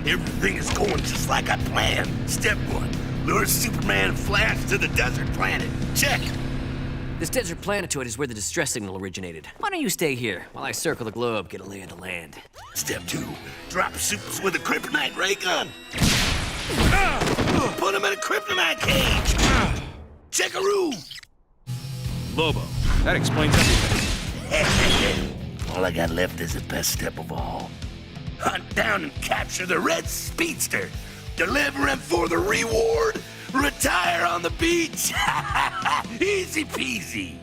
Everything is going just like I planned. Step 1, lure Superman and Flash to the desert planet. Check. This desert planetoid is where the distress signal originated. Why don't you stay here while I circle the globe, get a lay of the land? Step 2, drop Supers with a kryptonite ray gun. Put him in a kryptonite cage. Checkaroo. Lobo, that explains everything. All I got left is the best step of all. Hunt down and capture the red speedster. Deliver him for the reward. Retire on the beach. Easy peasy.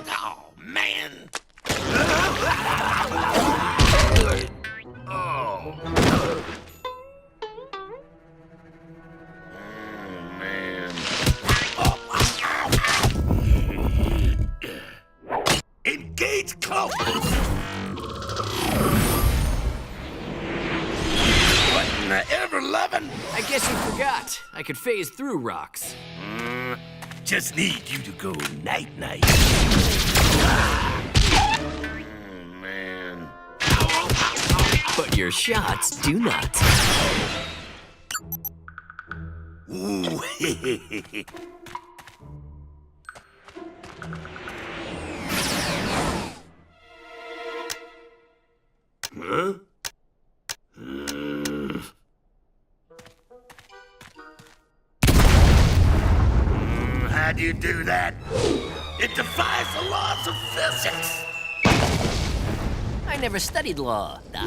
Oh, man. Oh. Man. Engage close. What in the ever-loving? I guess you forgot. I could phase through rocks. Just need you to go night-night. Man. But your shots do not. Ooh. Huh? How'd you do that? It defies the laws of physics. I never studied law, Doc.